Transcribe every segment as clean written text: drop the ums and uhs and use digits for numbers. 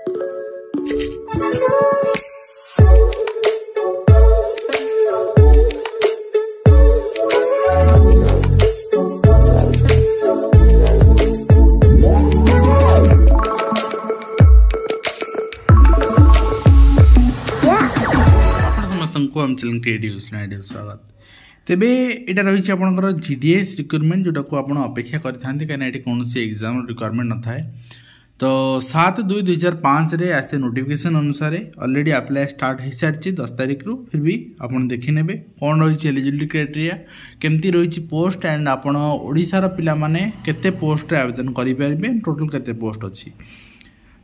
हम channel creative स्वागत तेबे एटा रही आपंकर जीडीएस रिक्वायरमेंट जोटा को आप अपेक्षा करते कहीं ये कौन एग्जाम रिक्वायरमेंट न थाए तो 7/2/2005 रे आसे नोटिफिकेशन अनुसार ऑलरेडी अप्लाई स्टार्ट हो सारी 10 तारीख रु फिर भी आप देखने कौन रही एलिजिबिलिटी क्राइटेरिया केमती रही पोस्ट एंड आपण ओडिशार पिला माने केते पोस्ट रे आवेदन करि परिबे टोटल केते पोस्ट अछि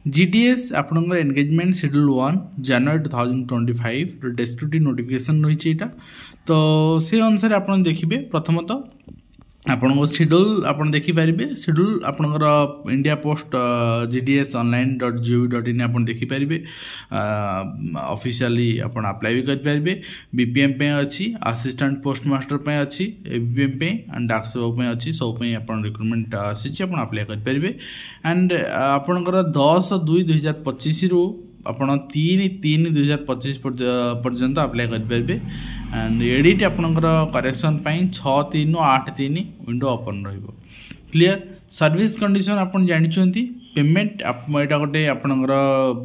जीडीएस आपनकर एंगेजमेंट शेड्यूल 1 जनवरी 2025 डेस्क्रिप्टिव नोटिफिकेशन रही तो से अनुसार आप देखिए प्रथमतः आपण शेड्यूल आप देखिपारे शेड्यूल आपनकर इंडिया पोस्ट जीडीएस online.gov.in आप देखिपारे ऑफिशियली आप अप्लाई भी करेंगे बीपीएम पे अच्छी असिस्टेंट पोस्ट मास्टर पे अच्छी एबीपीएम पे एंड डाक सेवक पे अच्छी सब आप रिक्रुटमेंट आसी आप अप्लाई करेंगे एंड आपनकर 10/2/2025 रु आप 3/3/2025 पर्यंत अप्लाई करेंगे एंड एडिट आपनकर करेक्शन 6/3/8/3 विंडो ओपन रहिबो क्लियर सर्विस कंडीशन आपन जानिछंती पेमेंट एटा गोटे आपनकर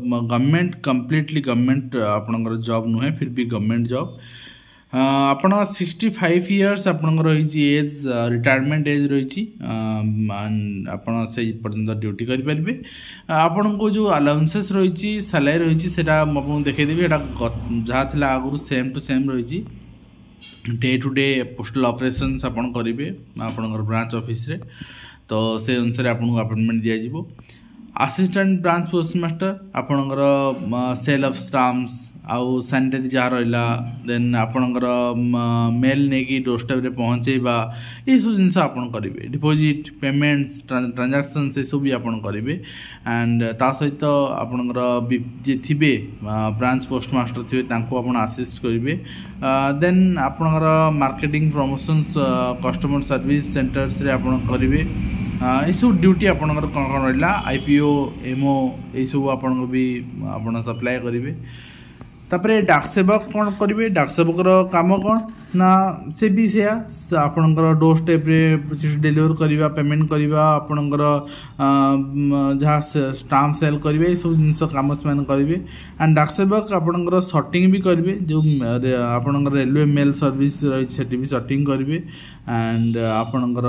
गवर्नमेंट कंप्लीटली गवर्नमेंट आपनकर जॉब नुहे फिर भी गवर्नमेंट जॉब आपण 65 इयर्स आपनकर रही एज रिटायरमेंट एज रही आपण से पर्यंत ड्यूटी करि परिबे आपण को जो अलाउंसेस रही सैलरी रही सेटा आपन देखै देबी एटा जहा थिला आगु सेम टू सेम रही day to day postal operations आपन करिवे आपनकर ब्रांच ऑफिस रे तो से अनुसार आपन अपॉइंटमेंट दिया जिवो असिस्टेंट ब्रांच पोस्ट मास्टर आपनकर सेल ऑफ स्टाम्प्स आउ सैनिटरी जहाँ रहा देन आपणकर मेल नहीं डोरस्टेप रे पहुँचेबा ये सब जिनस आप करेंगे डिपोजिट पेमेंट्स ट्रांजैक्शन से सब भी आप करेंगे एंड ता सहित आपणकर जे थे ब्रांच पोस्ट मास्टर थे आप असिस्ट करेंगे देन आपणकर marketing promotions customer service centres रे आप करेंगे ये सब ड्यूटी आपणकर कौन कौन रहा आईपीओ एमओ ये सब आपन भी आप सप्लाई करेंगे तापरे डाक सेवक कौन करेंगे डाक सेवकर काम कौन ना से भी से आपणकर डोर स्टेप रे डिलीवर करवा पेमेंट करवा आपणकर जहाँ स्टाम्प सेल करेंगे ये सब जिनस कम से करेंगे एंड डाक सेवक आपणकर सर्टिंग भी करेंगे जो आपणकर रेलवे मेल सर्विस रही भी सर्टिंग करेंगे एंड आपणकर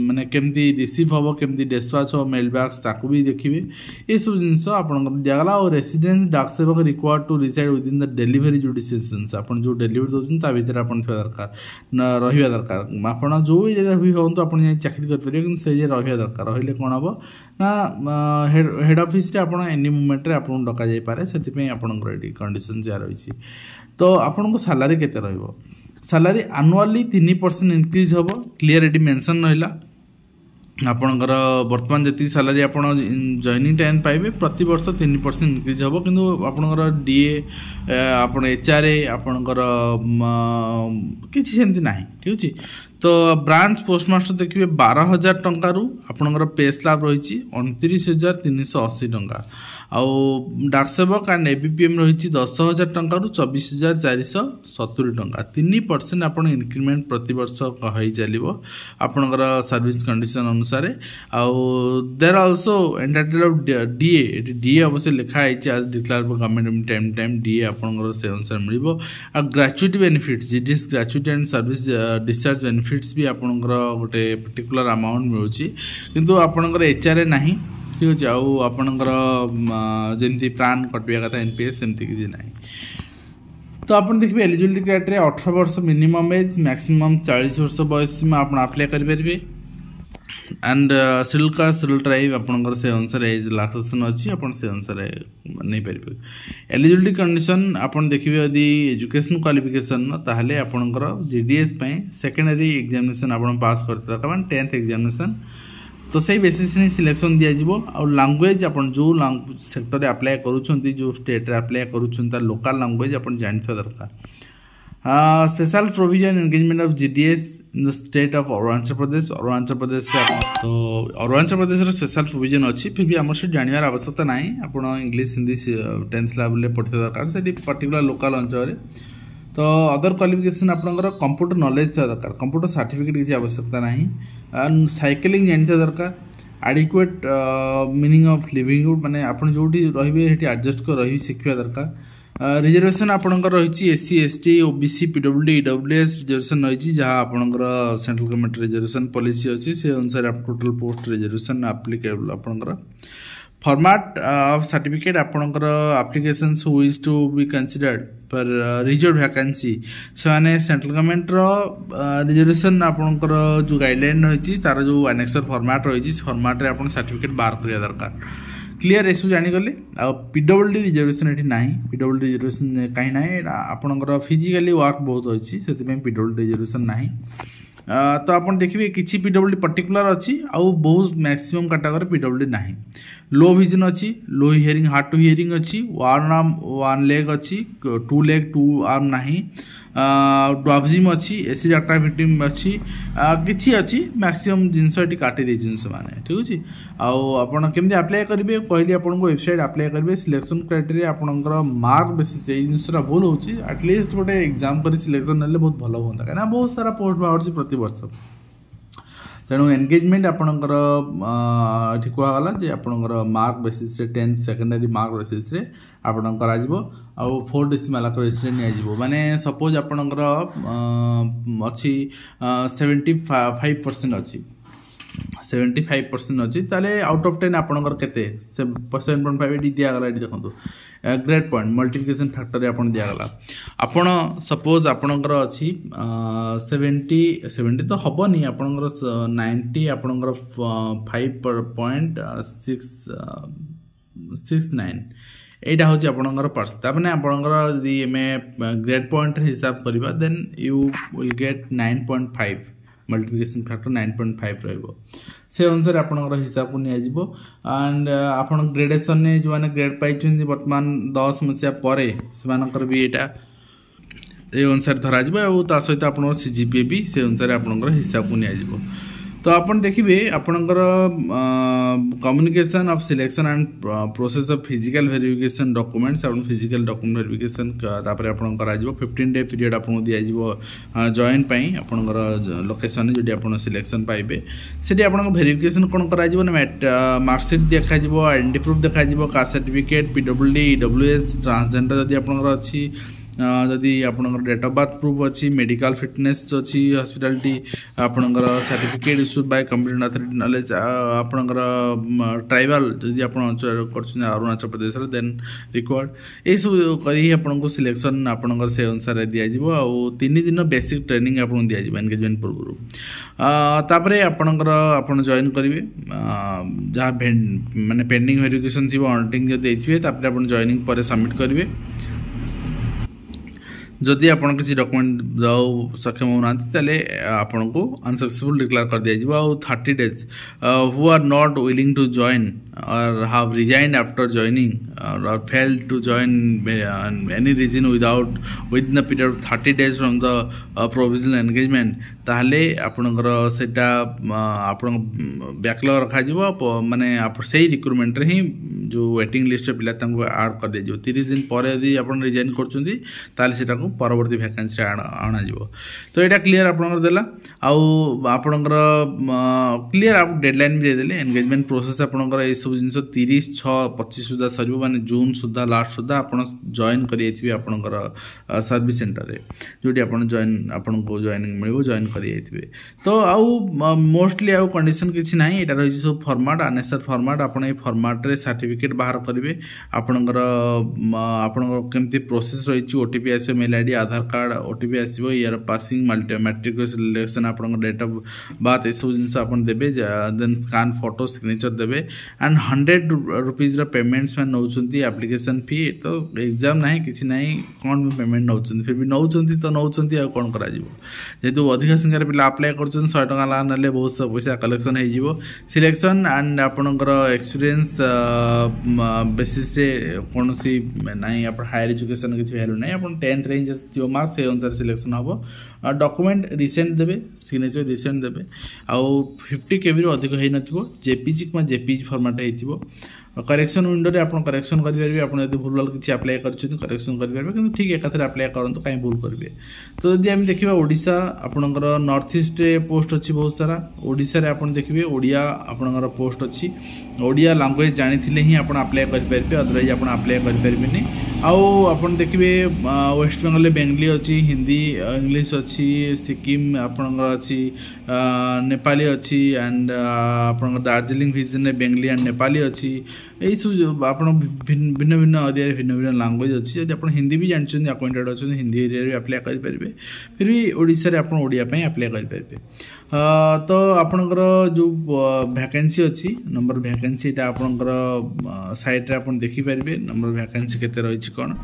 माने केमती रिसीव हम केमती डिस्पैच हो मेल बैग्स ताकू भी देखिए ये सब जिनस आपणकर दिगला और रेसिडेंस डाक सेवक required to reside within the delivery जो डिस्टेंस आपन जो डिलीवरी दोछन ता भीतर आपन दरकार न रहिबा दरकार आपन जो एरिया भी होंतु आपन चाकरी कर परियो कि से जे रहिबा दरकार रहिले कोन हबो ना हेड ऑफिस रे आपन एनी मोमेंट रे आपन डका जाय पारे सेति पे आपन रेडी कंडीशन जे रहिछि तो आपन को सैलरी केते रहइबो सैलरी एनुअली 3% इंक्रीज हम क्लियर ये मेंशन रहा आपणकर बर्तमान जी सैलरी आप जॉइनिंग टाइम पाइबे प्रति वर्ष 3% इंक्रीज हम किंतु आपणकर डीए आप एचआरए आपणकर किसी सेमती ना ठीक अच्छे तो ब्रांच पोस्टमास्टर देखिए 12,000 टंका रु आपणकर पे स्लैब रही 29,380 टंका आउ डाक सेवक एंड एबीपीएम रही 10,000 टंका रु 24,470 टंका 3% आप इंक्रीमेंट प्रति वर्ष कही चलो आपणकर सर्विस कंडीशन अनुसार आउ they're also entitle of DA DA अवश्य लिखाई आज declare government time time DA आपणकर से अनुसार मिल आ gratuity benefits GDS gratuity and service discharge benefits भी आपणकर गोटे पर्टिकुलर अमाउंट मिलूँ किंतु आपणकर एचआरए नहीं ठीक अच्छे आपणकर जमी प्राण कटिया कथा एनपीएस सेमती किसी ना तो आप देखिए एलिजिबिलिटी क्राइटेरिया 18 वर्ष मिनिमम एज मैक्सिमम 40 वर्ष बयस में आप अप्लाई करेंगे and schedule caste schedule tribe आपंकर से अनुसार एज रिलैक्सेशन अच्छी आप से अनुसार नहीं पारे एलिजिबिलिटी कंडीशन आप देखिए यदि एजुकेशन क्वालिफिकेशन ताहले आपंकर जीडीएस सेकेंडरी एग्जामिनेशन आप पास करते दरकार 10th एग्जामिनेशन तो सही बेसिस में सिलेक्शन दिज्व आ लैंग्वेज आप जो सेक्टर में अप्लाई करूँ जो स्टेट अप्लाई करूँ लोकल लैंग्वेज आप जानते दरकार special provision engagement of GDS in the state of Arunachal Pradesh तो अरुणाचल प्रदेश स्पेशल प्रोविजन अच्छी फिर भी आम से जानवर आवश्यकता ना आप इंग्लीश हिंदी 10th लेवल पढ़ते दरकार से पर्टिकुलर लोकल अंचल तो अदर क्वालिफिकेशन आपंकर कंप्यूटर नॉलेज था दरकार कंप्यूटर सर्टिफिकेट किसी आवश्यकता ना साइकेलिंग जानते दरकार एडिक्वेट मीनिंग ऑफ लिविंगहुड माने आपण जोटी रहिबे हेटी एडजस्ट कर रही शिखिबा दरकार रिजर्वेशन आपणकर रही SC ST OBC PWD EWS reservation रही जहाँ आपणकर सेंट्रल गवर्नमेंट रिजर्वेशन पॉलिसी अच्छी से अनुसार टोटल पोस्ट रिजर्वेशन एप्लिकेबल आपणकर फॉर्मेट ऑफ सर्टिफिकेट आपणकर applications who is to be considered पर रिजर्व वैकेंसी से माने सेंट्रल गवर्नमेंट रिजर्वेशन आपणकर जो गाइडलाइन रही तार जो एनेक्सर फॉर्मेट रही फॉर्मेट रे आपण सर्टिफिकेट बाहर करिया दरकार क्लीयर एसु जानीगले आ पीडब्ल्यूडी रिजर्वेशन ये ना पीडब्ल्यूडी रिजर्वेशन कहीं ना आपणकर फिजिकली वर्क बहुत अच्छी से पीडब्ल्यूडी रिजर्वेशन ना तो आप देखिए किसी पीडब्ल्यूडी पर्टिकुलर अच्छी आउ बहुत मैक्सिमम कैटेगरी पीडब्ल्यूडी ना लो विजन अच्छी लो हियरिंग हार्ड टू हियरिंग अच्छी वन आर्म वन लेग अच्छी 2 लेग 2 आर्म ना डॉफजिम अच्छी एसिड एक्टिविटी अच्छी किसी अच्छी मैक्सिमम जिनस ये काटी देते मैंने ठीक अच्छे आपड़ केमी आप्लाय करेंगे कहली आपको वेबसाइट आप्लाय करेंगे सिलेक्शन क्राइटेरिया आपंकर मार्क बेसिस ये जिनसा भूल हो एटलिस्ट गोटे एग्जाम कर सिलेक्शन ना बहुत भल हाँ कहीं बहुत सारा पोस्ट बाहर प्रति वर्ष तेणु एंगेजमेंट आपणकर ये कहगला जे आपणकर mark basis 10th secondary mark basis आपणकर आउ 4 डेसिमाल आकर माने सपोज आपणकर अच्छी 75% अच्छी 75% अच्छी ताले आउट ऑफ 10 आपणकर केते 7.5 दिगला ये देखो ग्रेड पॉइंट मल्टिप्लिकेशन फैक्टर आपन दिगला आपण सपोज आपणकर अच्छी 70 तो हबनी आपणकर 90 आपणकर 5.669 एटा हूँ आपणकर पर्स तापने आपणकर यदि एम ग्रेड पॉइंट हिसाब करवा then you will get 9.5 multiplication factor 9.5 रहिबो से अनुसार आपणकर हिसाब को निया जिवो एंड आपण ग्रेडेशन ने जो माने ग्रेड पाइछन वर्तमान 10 मसिया परे सेमानकर भी एटा ए अनुसार धरा जिवो और ता सहित आपणकर सीजीपीए भी से अनुसार आपणकर हिसाब को निया जिवो तो आपण देखिबे आपणकर communication of selection and process of physical verification documents आपण फिजिकल डॉक्यूमेंट वेरिफिकेशन तापर आपण करा जिवो 15 डे पीरियड आपण दिया जिवो जॉइन पई आपणकर लोकेशन जोटी आपण सिलेक्शन पाइबे सेठी आपण वेरिफिकेशन कोन करा जिवो ना मार्कशीट देखा जिवो आइडेंटिटी प्रूफ देखा जिवो caste certificate PWD EWS transgender जदि आपणकर अछि जदि आपणकर डेट ऑफ बर्थ प्रूफ अच्छी मेडिकल फिटनेस अच्छी हॉस्पिटलिटी आपणकर certificate issued by computer authority knowledge आपणकर ट्राइबल जदि आपण कर अरुणाचल प्रदेश देन रिक्वायर्ड ये सब करी आपनको सिलेक्शन आपणकर से अनुसार दिया जिवो आ 3 दिन बेसिक ट्रेनिंग आपन दिया जिवो एंगेजमेंट पूर्व तापरे आपणकर आपण जॉइन करिवे जहाँ माने पेंडिंग वेरिफिकेशन थी ऑडिटिंग जदि देथिबे तापरे आपण जॉइनिंग पर सबमिट करिवे जदि आप किसी डॉक्यूमेंट जाओ सक्षम होना आपन को अनसक्सेसफुल डिक्लेयर कर दिया जाए और 30 days who are not willing to join or have resigned after joining or failed to join any reason with the period of 30 days from the provisional engagement ताहले आपनकर सेटा आपन बैकलॉग रखा जिवो माने आप सही रिक्रूटमेंट रे ही जो वेटिंग लिस्ट पिला तंको ऐड कर दे जो 30 दिन पर यदि आपन रिजाइन करचुंदी ताहले सेटा को परवर्ती वैकेंसी आना जिवो तो एटा क्लियर आपनकर देला आउ आपनकर क्लियर आप डेडलाइन भी दे देले एंगेजमेंट प्रोसेस आपनकर ए सब जिंस 30/6/25 सुधा सरबो माने जून सुधा लास्ट सुधा आपन जॉइन करियथिबे आपनकर सर्विस सेंटर रे जोटी आपन जॉइन आपन को जॉइनिंग मिलबो जॉइन करियथिबे तो आउ मोस्टली आउ कंडीशन किछि नाही एटा रहि सब फॉर्मेट अनेसर फॉर्मेट आपन ए फॉर्मेट रे सर्टिफिकेट बाहर करिवे आपनकर केमती प्रोसेस रहि ओटीपी आसे mail ID Aadhaar card OTP आसीबो ईयर पासिंग मैट्रिकुलेशन आपन डेट ऑफ बर्थ ए सब जिंस आपन देबे देन स्कैन फोटो सिग्नेचर देबे एंड 100 रुपीज रा पेमेंट्स में नौचंती एप्लीकेशन फी तो एग्जाम नाही किछि नाही कोन पेमेंट नौचंती फिर भी नौचंती तो नौचंती आ कोन करा जिवो जेतु अधिक संख्या रे पिला अप्लाई करछन 100 टका ला नले बहुत पैसा कलेक्शन हे जिवो सिलेक्शन एंड आपनकर एक्सपीरियंस बेसिस कौन सी ना आप हायर एजुकेशन किसी वैल्यू ना आप 10th रेंज जो मार्क्स से अनुसार सिलेक्शन हम डॉक्यूमेंट रिसेंट देवे सिग्नेचर रिसेंट देवे आउ 50 KB रु अधिक होई नथिबो जेपीजी कि जेपीजी फॉर्मेट हेतिबो करेक्शन विंडो रे आपण करेक्शन करेंगे आप भूल भाल किसी अप्लाई कर करेक्शन करेंगे कि ठीक एकाथरे अप्लाई करूँ कहीं भूल करेंगे। तो जदि आम देखा ओडिशा आपणकर नॉर्थ ईस्ट पोस्ट अच्छी बहुत सारा ओडिशा रे आपण देखिए ओडिया आपणकर पोस्ट अच्छी ओडिया लैंग्वेज जानी ही आप अप्लाई करेंगे अदरवाइज आप अप्लाई करेंगे। आउ आपन देखिए वेस्ट बेंगल बेंगली अच्छी हिंदी इंग्लिश अच्छी सिक्किम आपणकर अच्छी नेपाली अच्छी एंड आपणकर दार्जिलिंग रीजन में बेंगली एंड नेपाली अच्छी यही सब आप भिन्न भिन्न एरिया भिन्न भिन्न लैंग्वेज अच्छी जब आप हिंदी भी जानते अपॉइंटेड अच्छे हिंदी एरिया भी अप्लाई करेंगे फिर भी ओडिशा रे आप ओडिया अप्लाई करेंगे। तो आपणकर जो वैकेंसी अच्छी नंबर वैकेंसी आपणकर साइट रे आप देखिपारे नंबर वैकेंसी केते रही कौन।